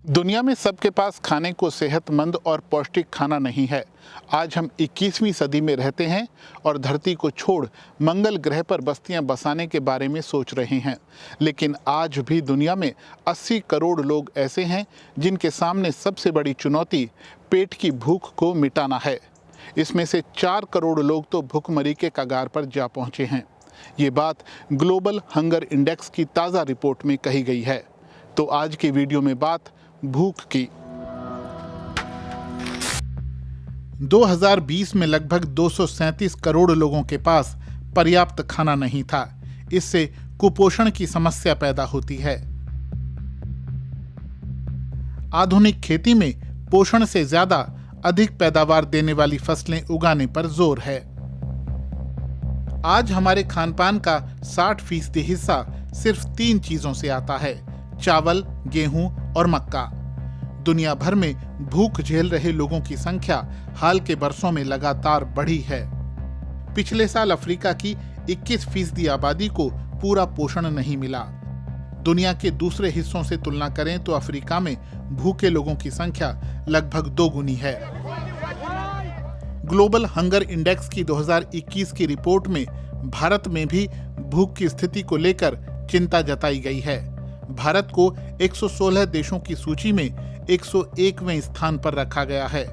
दुनिया में सबके पास खाने को सेहतमंद और पौष्टिक खाना नहीं है। आज हम 21वीं सदी में रहते हैं और धरती को छोड़ मंगल ग्रह पर बस्तियां बसाने के बारे में सोच रहे हैं। लेकिन आज भी दुनिया में 80 करोड़ लोग ऐसे हैं जिनके सामने सबसे बड़ी चुनौती पेट की भूख को मिटाना है। इसमें से 4 करोड़ लोग तो भूखमरी के कगार पर जा पहुंचे हैं। ये बात ग्लोबल हंगर इंडेक्स की ताज़ा रिपोर्ट में कही गई है। तो आज की वीडियो में बात भूख की। 2020 में लगभग 237 करोड़ लोगों के पास पर्याप्त खाना नहीं था। इससे कुपोषण की समस्या पैदा होती है। आधुनिक खेती में पोषण से ज्यादा अधिक पैदावार देने वाली फसलें उगाने पर जोर है। आज हमारे खानपान का 60% हिस्सा सिर्फ 3 चीजों से आता है: चावल, गेहूं और मक्का। दुनिया भर में भूख झेल रहे लोगों की संख्या हाल के वर्षों में लगातार बढ़ी है। पिछले साल अफ्रीका की 21% आबादी को पूरा पोषण नहीं मिला। दुनिया के दूसरे हिस्सों से तुलना करें तो अफ्रीका में भूखे लोगों की संख्या लगभग 2 गुनी है। ग्लोबल हंगर इंडेक्स की 2021 की रिपोर्ट में भारत में भी भूख की स्थिति को लेकर चिंता जताई गई है। भारत को 116 देशों की सूची में 101वें स्थान पर रखा गया है।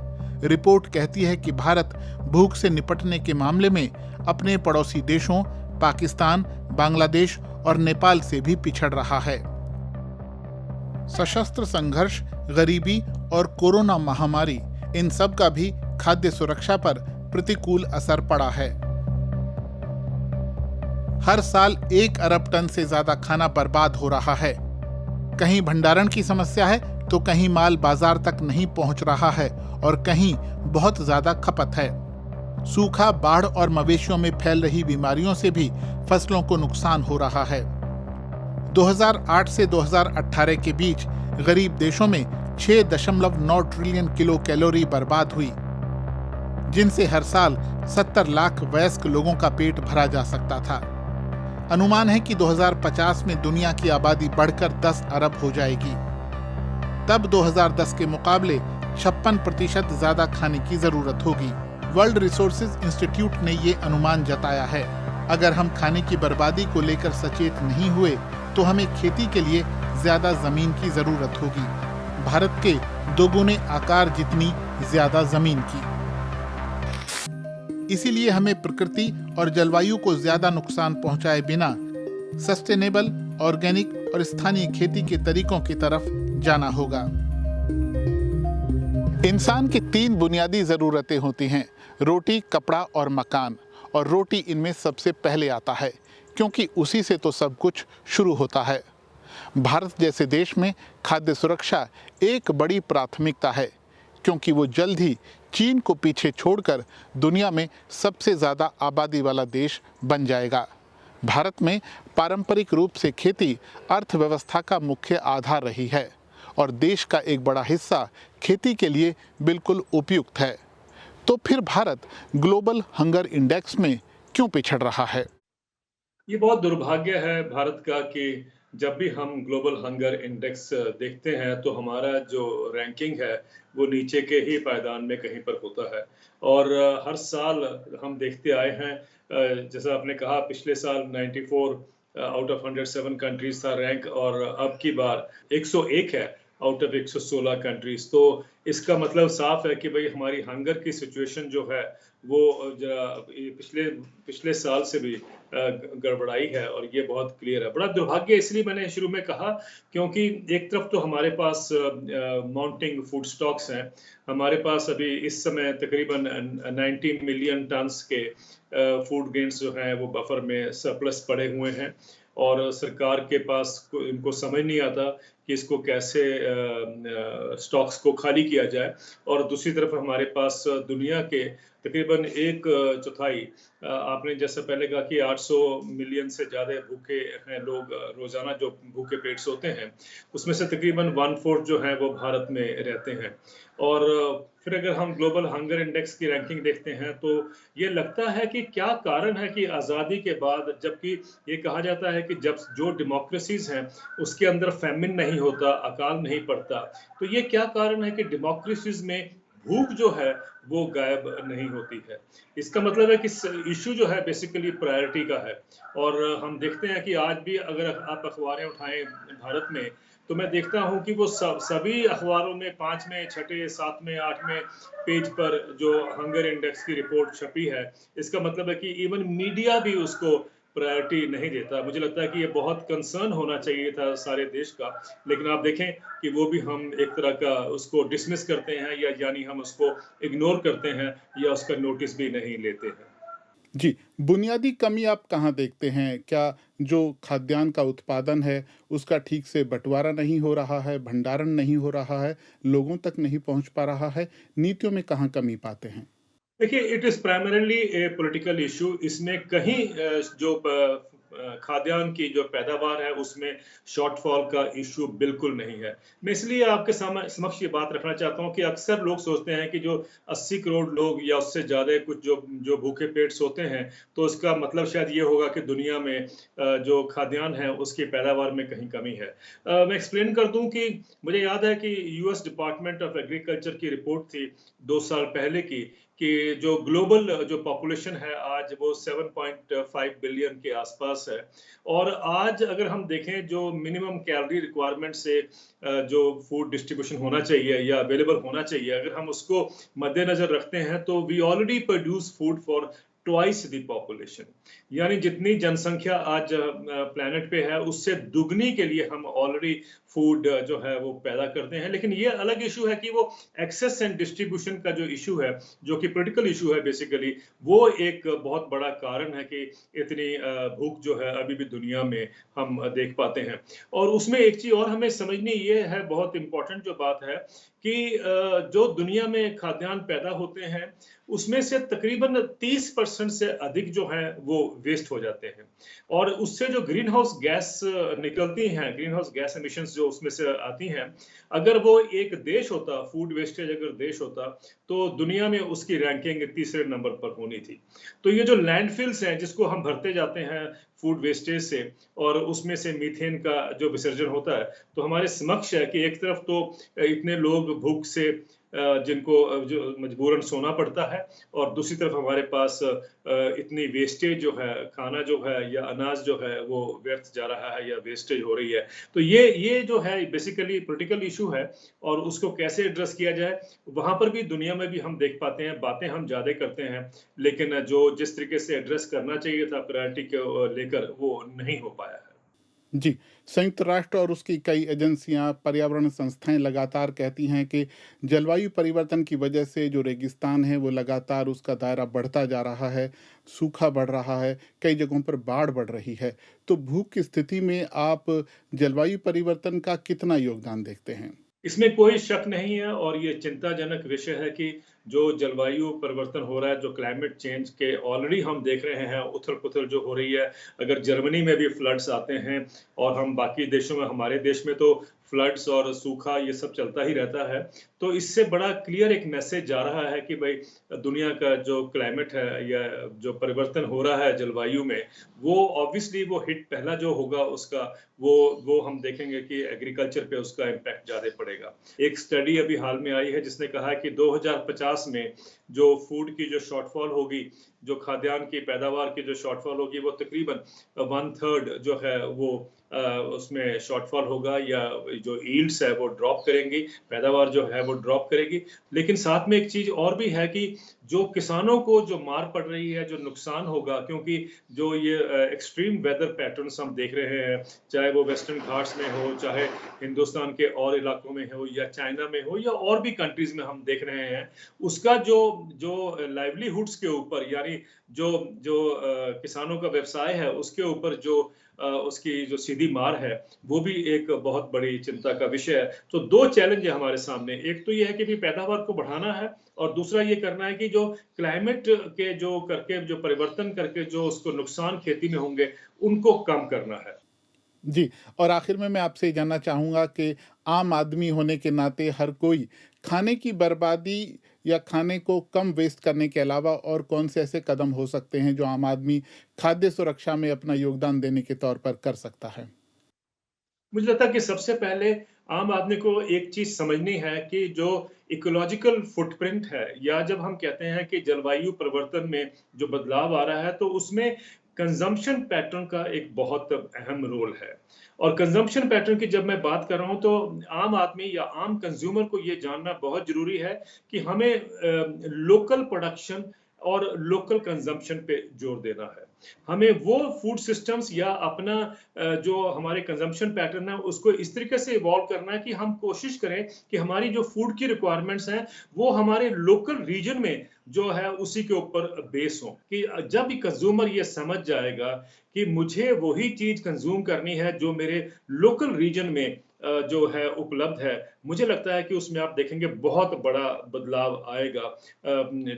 रिपोर्ट कहती है कि भारत भूख से निपटने के मामले में अपने पड़ोसी देशों पाकिस्तान, बांग्लादेश और नेपाल से भी पिछड़ रहा है। सशस्त्र संघर्ष, गरीबी और कोरोना महामारी, इन सब का भी खाद्य सुरक्षा पर प्रतिकूल असर पड़ा है। हर साल 1 अरब टन से ज्यादा खाना बर्बाद हो रहा है। कहीं भंडारण की समस्या है तो कहीं माल बाजार तक नहीं पहुंच रहा है और कहीं बहुत ज्यादा खपत है। सूखा, बाढ़ और मवेशियों में फैल रही बीमारियों से भी फसलों को नुकसान हो रहा है। 2008 से 2018 के बीच गरीब देशों में 6.9 ट्रिलियन किलो कैलोरी बर्बाद हुई, जिनसे हर साल 70 लाख वयस्क लोगों का पेट भरा जा सकता था। अनुमान है कि 2050 में दुनिया की आबादी बढ़कर 10 अरब हो जाएगी। तब 2010 के मुकाबले 56% ज्यादा खाने की जरूरत होगी। वर्ल्ड रिसोर्सेज इंस्टीट्यूट ने ये अनुमान जताया है। अगर हम खाने की बर्बादी को लेकर सचेत नहीं हुए तो हमें खेती के लिए ज्यादा जमीन की जरूरत होगी, भारत के 2 गुने आकार जितनी ज्यादा जमीन की। इसीलिए हमें प्रकृति और जलवायु को ज्यादा नुकसान पहुंचाए बिना सस्टेनेबल, ऑर्गेनिक और स्थानीय खेती के तरीकों की तरफ जाना होगा। इंसान की 3 बुनियादी जरूरतें होती हैं: रोटी, कपड़ा और मकान। और रोटी इनमें सबसे पहले आता है, क्योंकि उसी से तो सब कुछ शुरू होता है। भारत जैसे देश में खाद्य सुरक्षा एक बड़ी प्राथमिकता है, क्योंकि वो जल्द ही चीन को पीछे छोड़कर दुनिया में सबसे ज़्यादा आबादी वाला देश बन जाएगा। भारत में पारंपरिक रूप से खेती अर्थव्यवस्था का मुख्य आधार रही है और देश का एक बड़ा हिस्सा खेती के लिए बिल्कुल उपयुक्त है। तो फिर भारत ग्लोबल हंगर इंडेक्स में क्यों पिछड़ रहा है? ये बहुत दुर्भाग्य है भारत का कि जब भी हम ग्लोबल हंगर इंडेक्स देखते हैं तो हमारा जो रैंकिंग है वो नीचे के ही पायदान में कहीं पर होता है। और हर साल हम देखते आए हैं, जैसा आपने कहा, पिछले साल 94 आउट ऑफ 107 कंट्रीज था रैंक, और अब की बार 101 है आउट ऑफ 116 कंट्रीज। तो इसका मतलब साफ है कि भाई हमारी हंगर की सिचुएशन जो है वो पिछले साल से भी गड़बड़ाई है, और ये बहुत क्लियर है। बड़ा दुर्भाग्य इसलिए मैंने शुरू में कहा क्योंकि एक तरफ तो हमारे पास माउंटिंग फूड स्टॉक्स हैं। हमारे पास अभी इस समय तकरीबन 90 मिलियन टन्स के फूड ग्रेन्स जो हैं वो बफर में सरप्लस पड़े हुए हैं, और सरकार के पास इनको समझ नहीं आता कि इसको कैसे स्टॉक्स को खाली किया जाए। और दूसरी तरफ हमारे पास दुनिया के तकरीबन 1/4, आपने जैसे पहले कहा कि 800 मिलियन से ज़्यादा भूखे हैं लोग रोज़ाना जो भूखे पेट सोते हैं, उसमें से तकरीबन 1/4 जो है वो भारत में रहते हैं। और फिर अगर हम ग्लोबल हंगर इंडेक्स की रैंकिंग देखते हैं तो ये लगता है कि क्या कारण है कि आज़ादी के बाद, जबकि ये कहा जाता है कि जब जो डेमोक्रेसीज़ हैं उसके अंदर फैमिन नहीं होता, अकाल नहीं पड़ता, तो ये क्या कारण है कि डेमोक्रेसीज़ में भूख जो है वो गायब नहीं होती है। इसका मतलब है कि इश्यू जो है बेसिकली प्रायोरिटी का है। और हम देखते हैं कि आज भी अगर आप अखबारें उठाएं भारत में, तो मैं देखता हूं कि वो सभी अखबारों में 5वें, 6ठे, 7वें, 8वें पेज पर जो हंगर इंडेक्स की रिपोर्ट छपी है, इसका मतलब है कि इवन मीडिया भी उसको प्रायोरिटी नहीं देता। मुझे लगता है कि ये बहुत कंसर्न होना चाहिए था सारे देश का, लेकिन आप देखें कि वो भी हम एक तरह का उसको डिसमिस करते हैं, या यानी हम उसको इग्नोर करते हैं, या उसका नोटिस भी नहीं लेते हैं। जी, बुनियादी कमी आप कहाँ देखते हैं? क्या जो खाद्यान्न का उत्पादन है, उसका ठीक से बँटवारा नहीं हो रहा है, भंडारण नहीं हो रहा है, लोगों तक नहीं पहुँच पा रहा है? नीतियों में कहाँ कमी पाते हैं? देखिए, it is primarily A political issue. इसमें कहीं जो खाद्यान्न की जो पैदावार है उसमें शॉर्टफॉल का इश्यू बिल्कुल नहीं है। मैं इसलिए आपके समक्ष ये बात रखना चाहता हूँ कि अक्सर लोग सोचते हैं कि जो 80 करोड़ लोग या उससे ज़्यादा कुछ जो जो भूखे पेट सोते हैं, तो उसका मतलब शायद ये होगा कि दुनिया में जो खाद्यान्न है उसकी पैदावार में कहीं कमी है। मैं एक्सप्लेन कर दूँ कि मुझे याद है कि यूएस डिपार्टमेंट ऑफ एग्रीकल्चर की रिपोर्ट थी 2 साल पहले की, कि जो ग्लोबल जो पॉपुलेशन है आज वो 7.5 बिलियन के आसपास है। और आज अगर हम देखें जो मिनिमम कैलोरी रिक्वायरमेंट से जो फूड डिस्ट्रीब्यूशन होना चाहिए या अवेलेबल होना चाहिए, अगर हम उसको मद्देनजर रखते हैं, तो we already produce food for twice the population. यानी जितनी जनसंख्या आज प्लेनेट पे है उससे दुगनी के लिए हम ऑलरेडी फूड जो है वो पैदा करते हैं। लेकिन ये अलग इशू है कि वो एक्सेस एंड डिस्ट्रीब्यूशन का जो इशू है, जो कि पॉलिटिकल इशू है बेसिकली, वो एक बहुत बड़ा कारण है कि इतनी भूख जो है अभी भी दुनिया में हम देख पाते हैं। और उसमें एक चीज और हमें समझनी ये है, बहुत इंपॉर्टेंट जो बात है, कि जो दुनिया में खाद्यान्न पैदा होते हैं उसमें से तकरीबन 30% से अधिक जो है वो वेस्ट हो जाते हैं। और उससे जो ग्रीन हाउस गैस निकलती हैं, ग्रीन हाउस गैस एमिशंस जो उसमें से आती हैं, अगर वो एक देश होता, फूड वेस्टेज अगर देश होता, तो दुनिया में उसकी रैंकिंग तीसरे नंबर पर होनी थी। तो ये जो लैंडफिल्स हैं जिसको हम भरते जाते हैं फूड वेस्टेज से, और उसमें से मीथेन का जो विसर्जन होता है, तो हमारे समक्ष है कि एक तरफ तो इतने लोग भूख से जिनको जो मजबूरन सोना पड़ता है, और दूसरी तरफ हमारे पास इतनी वेस्टेज जो है, खाना जो है या अनाज जो है वो व्यर्थ जा रहा है या वेस्टेज हो रही है। तो ये जो है बेसिकली पॉलिटिकल इशू है, और उसको कैसे एड्रेस किया जाए, वहां पर भी दुनिया में भी हम देख पाते हैं, बातें हम ज्यादा करते हैं, लेकिन जो जिस तरीके से एड्रेस करना चाहिए था प्रायोरिटी को लेकर, वो नहीं हो पाया है। जी, संयुक्त राष्ट्र और उसकी कई एजेंसियां, पर्यावरण संस्थाएं लगातार कहती हैं कि जलवायु परिवर्तन की वजह से जो रेगिस्तान है वो लगातार उसका दायरा बढ़ता जा रहा है, सूखा बढ़ रहा है, कई जगहों पर बाढ़ बढ़ रही है। तो भूख की स्थिति में आप जलवायु परिवर्तन का कितना योगदान देखते हैं? इसमें कोई शक नहीं है, और ये चिंताजनक विषय है कि जो जलवायु परिवर्तन हो रहा है, जो क्लाइमेट चेंज के ऑलरेडी हम देख रहे हैं, उथल-पुथल जो हो रही है। अगर जर्मनी में भी फ्लड्स आते हैं, और हम बाकी देशों में, हमारे देश में तो फ्लड्स और सूखा ये सब चलता ही रहता है। तो इससे बड़ा क्लियर एक मैसेज जा रहा है कि भई दुनिया का जो क्लाइमेट है या जो परिवर्तन हो रहा है जलवायु में, वो ऑब्वियसली वो हिट पहला जो होगा उसका, वो हम देखेंगे कि एग्रीकल्चर पे उसका इम्पैक्ट ज़्यादा पड़ेगा। एक स्टडी अभी हाल में आई है जिसने कहा है कि 2050 में जो फूड की जो शॉर्टफॉल होगी, जो खाद्यान्न की पैदावार की जो शॉर्टफॉल होगी, वो तकरीबन 1/3 जो है वो उसमें शॉर्टफॉल होगा, या जो यील्ड्स है वो ड्रॉप करेंगी, पैदावार जो है वो ड्रॉप करेगी। लेकिन साथ में एक चीज़ और भी है कि जो किसानों को जो मार पड़ रही है, जो नुकसान होगा, क्योंकि जो ये एक्सट्रीम वेदर पैटर्न्स हम देख रहे हैं, चाहे वो वेस्टर्न घाट्स में हो, चाहे हिंदुस्तान के और इलाकों में हो, या चाइना में हो, या और भी कंट्रीज में हम देख रहे हैं, उसका जो जो लाइवलीहुड्स के ऊपर, यानी जो जो किसानों का व्यवसाय है उसके ऊपर जो उसकी जो सीधी मार है, वो भी एक बहुत बड़ी चिंता का विषय है। तो 2 चैलेंज है हमारे सामने। एक तो ये है कि भी पैदावार को बढ़ाना है, और दूसरा ये करना है कि जो क्लाइमेट के जो करके जो परिवर्तन करके जो उसको नुकसान खेती में होंगे, उनको कम करना है। जी, और आखिर में मैं आपसे ये जानना चाहूँगा कि आम आदमी होने के नाते हर कोई खाने की बर्बादी या खाने को कम वेस्ट करने के अलावा और कौन से ऐसे कदम हो सकते हैं जो आम आदमी खाद्य सुरक्षा में अपना योगदान देने के तौर पर कर सकता है? मुझे लगता है कि सबसे पहले आम आदमी को एक चीज़ समझनी है कि जो इकोलॉजिकल फुटप्रिंट है, या जब हम कहते हैं कि जलवायु परिवर्तन में जो बदलाव आ रहा है, तो उसमें कंजम्पशन पैटर्न का एक बहुत अहम रोल है। और कंजम्पशन पैटर्न की जब मैं बात कर रहा हूँ, तो आम आदमी या आम कंज्यूमर को ये जानना बहुत ज़रूरी है कि हमें लोकल प्रोडक्शन और लोकल कंजम्पशन पे जोर देना है। हमें वो फूड सिस्टम्स या अपना जो हमारे कंजम्पशन पैटर्न है, उसको इस तरीके से इवॉल्व करना है कि हम कोशिश करें कि हमारी जो फूड की रिक्वायरमेंट्स हैं, वो हमारे लोकल रीजन में जो है उसी के ऊपर बेस हो। कि जब कंज्यूमर ये समझ जाएगा कि मुझे वही चीज़ कंज्यूम करनी है जो मेरे लोकल रीजन में जो है उपलब्ध है, मुझे लगता है कि उसमें आप देखेंगे बहुत बड़ा बदलाव आएगा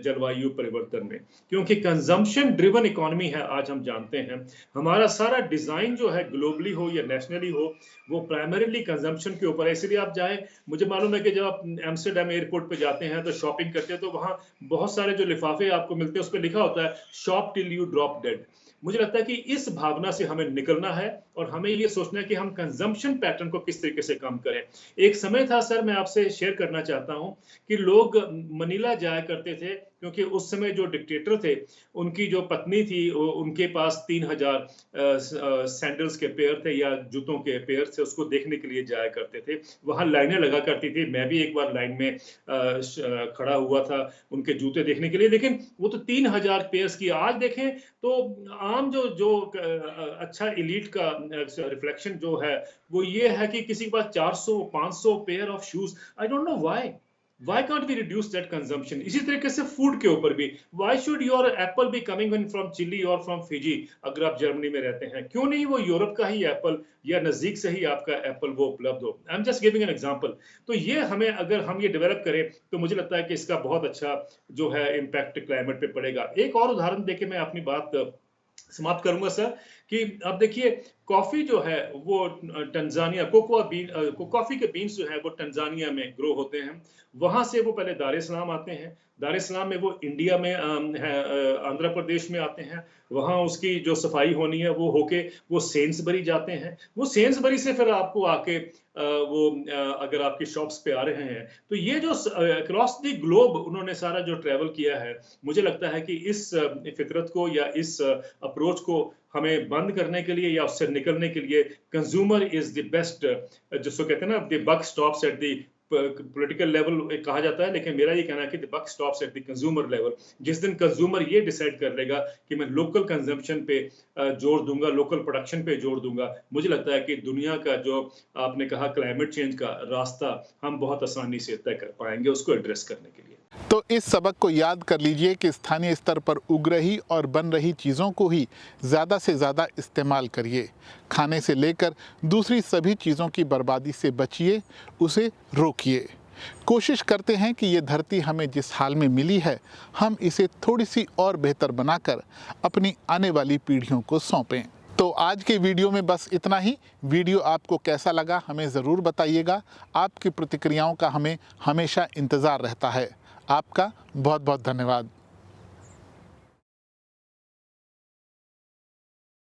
जलवायु परिवर्तन में। क्योंकि कंजम्पशन ड्रिवन इकोनॉमी है, आज हम जानते हैं। हमारा सारा डिज़ाइन जो है ग्लोबली हो या नेशनली हो, वो प्राइमरीली कंजम्पशन के ऊपर है। इसलिए आप जाएँ, मुझे मालूम है कि जब आप एम्स्टर्डम एयरपोर्ट पे जाते हैं तो शॉपिंग करते हैं, तो वहाँ बहुत सारे जो लिफ़ाफ़े आपको मिलते हैं, उस पे लिखा होता है shop till you drop dead. मुझे लगता है कि इस भावना से हमें निकलना है और हमें ये सोचना है कि हम कंजम्पशन पैटर्न को किस तरीके से कम करें। एक समय था सर, मैं आपसे शेयर करना चाहता हूँ कि लोग मनीला जाया करते थे, क्योंकि उस समय जो डिक्टेटर थे, उनकी जो पत्नी थी, उनके पास 3000 सैंडल्स के पेयर थे या जूतों के पेयर थे, उसको देखने के लिए जाया करते थे। वहाँ लाइनें लगा करती थी, मैं भी एक बार लाइन में खड़ा हुआ था उनके जूते देखने के लिए, लेकिन वो तो 3000 पेयर्स की। आज देखें तो आम अच्छा एलीट का रिफ्लेक्शन जो है, वो ये है कि किसी के पास 400-500 pair of shoes. I don't know why can't we reduce that consumption. इसी तरीके से फूड के ऊपर भी, why should your apple be coming in from Chile और फ्रॉम फिजी? अगर आप जर्मनी में रहते हैं, क्यों नहीं वो यूरोप का ही एप्पल या नजदीक से ही आपका एप्पल वो उपलब्ध हो? I am just giving an example. तो ये हमें, अगर हम ये डेवलप करें, तो मुझे लगता है कि इसका बहुत अच्छा जो है इम्पैक्ट क्लाइमेट पे पड़ेगा। एक और उदाहरण देके मैं अपनी बात समाप्त करूंगा सर, कि अब देखिए, कॉफी जो है वो टंजानिया, कॉफी के बीन्स जो है वो टंजानिया में ग्रो होते हैं। वहां से वो पहले दार es Salaam आते हैं, दार es Salaam में वो इंडिया में आंध्र प्रदेश में आते हैं। वहां उसकी जो सफाई होनी है वो होके वो सेन्सबरी जाते हैं। वो सेन्सबरी से फिर आपको आके अगर आपकी शॉप्स पे आ रहे हैं, तो ये जो अक्रॉस द ग्लोब उन्होंने सारा जो ट्रैवल किया है, मुझे लगता है कि इस फितरत को या इस अप्रोच को हमें बंद करने के लिए या उससे निकलने के लिए, कंज्यूमर इज द बेस्ट, जिसको कहते हैं ना, the buck stops at the political level कहा जाता है, लेकिन मेरा ये कहना है कि the buck stops at the consumer level. जिस दिन कंज्यूमर ये डिसाइड कर लेगा कि मैं लोकल कंजम्पशन पे जोर दूंगा, लोकल प्रोडक्शन पे जोर दूंगा, मुझे लगता है कि दुनिया का जो आपने कहा क्लाइमेट चेंज का रास्ता, हम बहुत आसानी से तय कर पाएंगे उसको एड्रेस करने के लिए। तो इस सबक को याद कर लीजिए कि स्थानीय स्तर पर उग रही और बन रही चीज़ों को ही ज़्यादा से ज़्यादा इस्तेमाल करिए। खाने से लेकर दूसरी सभी चीज़ों की बर्बादी से बचिए, उसे रोकिए। कोशिश करते हैं कि ये धरती हमें जिस हाल में मिली है, हम इसे थोड़ी सी और बेहतर बनाकर अपनी आने वाली पीढ़ियों को सौंपें। तो आज के वीडियो में बस इतना ही। वीडियो आपको कैसा लगा हमें ज़रूर बताइएगा। आपकी प्रतिक्रियाओं का हमें हमेशा इंतज़ार रहता है। आपका बहुत बहुत धन्यवाद।